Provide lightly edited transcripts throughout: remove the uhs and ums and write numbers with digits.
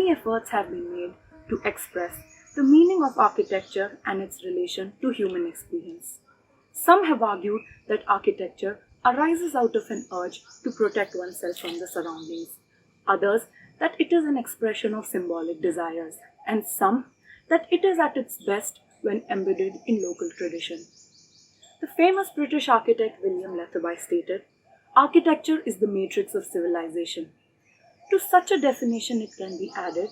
many efforts have been made to express the meaning of architecture and its relation to human experience. Some have argued that architecture arises out of an urge to protect oneself from the surroundings, others that it is an expression of symbolic desires, and some that it is at its best when embedded in local tradition. The famous British architect William Letherby stated, "Architecture is the matrix of civilization." To such a definition, it can be added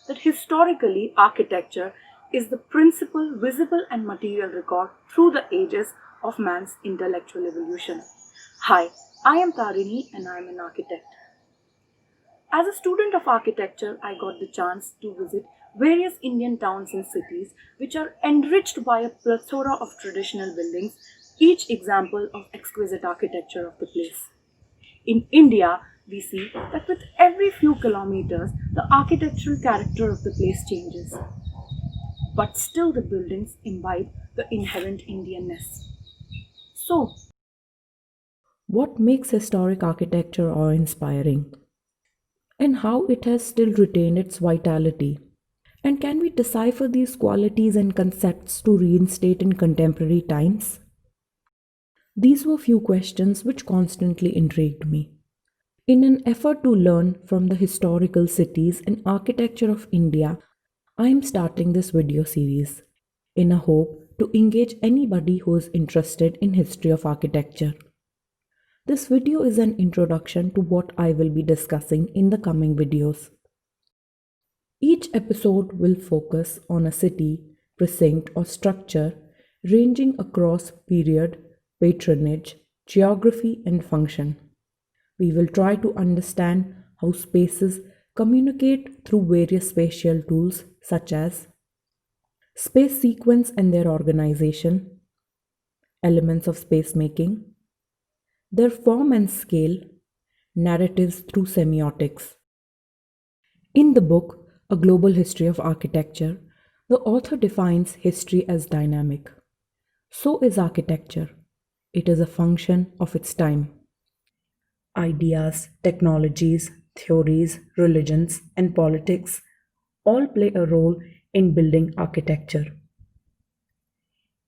that historically, architecture is the principal visible and material record through the ages of man's intellectual evolution. Hi, I am Tarini and I am an architect. As a student of architecture, I got the chance to visit various Indian towns and cities which are enriched by a plethora of traditional buildings, each example of exquisite architecture of the place. In India, we see that with every few kilometers, the architectural character of the place changes. But still, the buildings imbibe the inherent Indianness. So, what makes historic architecture awe-inspiring? And how it has still retained its vitality? And can we decipher these qualities and concepts to reinstate in contemporary times? These were few questions which constantly intrigued me. In an effort to learn from the historical cities and architecture of India, I am starting this video series in a hope to engage anybody who is interested in history of architecture. This video is an introduction to what I will be discussing in the coming videos. Each episode will focus on a city, precinct or structure ranging across period, patronage, geography and function. We will try to understand how spaces communicate through various spatial tools such as space sequence and their organization, elements of space making, their form and scale, narratives through semiotics. In the book, A Global History of Architecture, the author defines history as dynamic. So is architecture. It is a function of its time. Ideas, technologies, theories, religions, and politics all play a role in building architecture.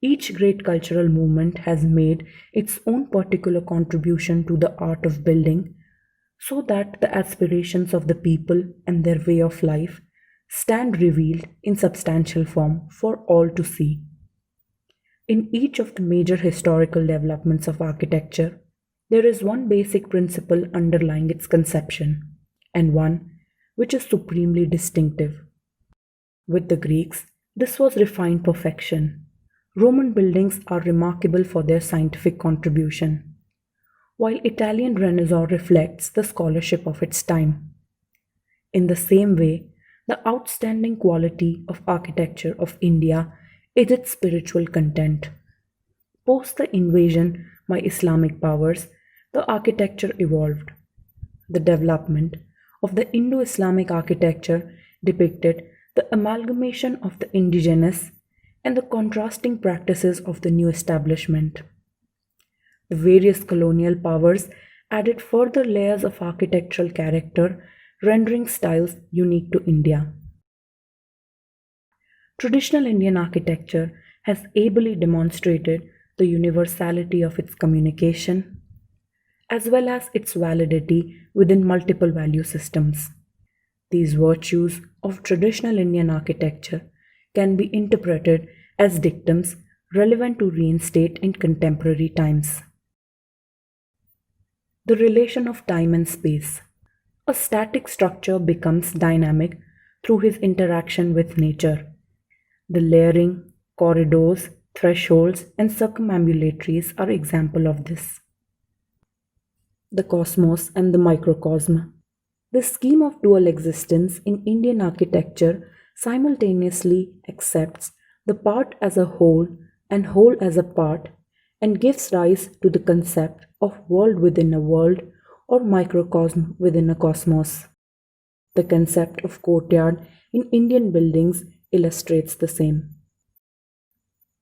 Each great cultural movement has made its own particular contribution to the art of building, so that the aspirations of the people and their way of life stand revealed in substantial form for all to see. In each of the major historical developments of architecture, there is one basic principle underlying its conception, and one which is supremely distinctive. With the Greeks, this was refined perfection. Roman buildings are remarkable for their scientific contribution, while Italian Renaissance reflects the scholarship of its time. In the same way, the outstanding quality of architecture of India is its spiritual content. Post the invasion by Islamic powers, the architecture evolved. The development of the Indo-Islamic architecture depicted the amalgamation of the indigenous and the contrasting practices of the new establishment. The various colonial powers added further layers of architectural character, rendering styles unique to India. Traditional Indian architecture has ably demonstrated the universality of its communication, as well as its validity within multiple value systems. These virtues of traditional Indian architecture can be interpreted as dictums relevant to reinstate in contemporary times. The relation of time and space. A static structure becomes dynamic through his interaction with nature. The layering, corridors, thresholds, and circumambulatories are examples of this. The cosmos and the microcosm. The scheme of dual existence in Indian architecture simultaneously accepts the part as a whole and whole as a part, and gives rise to the concept of world within a world or microcosm within a cosmos. The concept of courtyard in Indian buildings illustrates the same.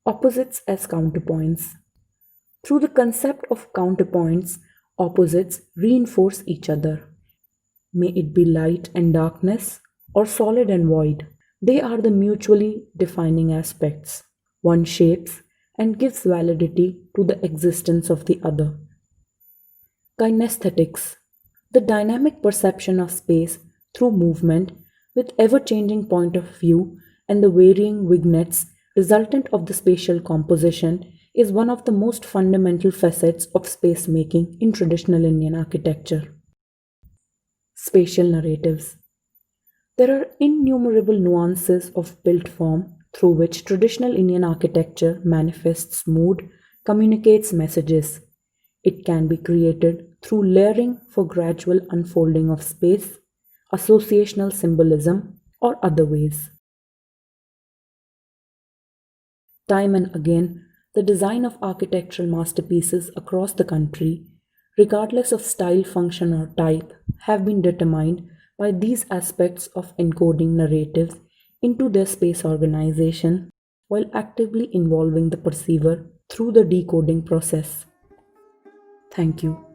Opposites as counterpoints. Through the concept of counterpoints, opposites reinforce each other. May it be light and darkness, or solid and void. They are the mutually defining aspects. One shapes and gives validity to the existence of the other. Kinesthetics, the dynamic perception of space through movement with ever changing point of view and the varying vignettes resultant of the spatial composition, is one of the most fundamental facets of space making in traditional Indian architecture. Spatial narratives. There are innumerable nuances of built form through which traditional Indian architecture manifests mood, communicates messages. It can be created through layering for gradual unfolding of space, associational symbolism, or other ways. Time and again, the design of architectural masterpieces across the country, regardless of style, function, or type, have been determined by these aspects of encoding narratives into their space organization while actively involving the perceiver through the decoding process. Thank you.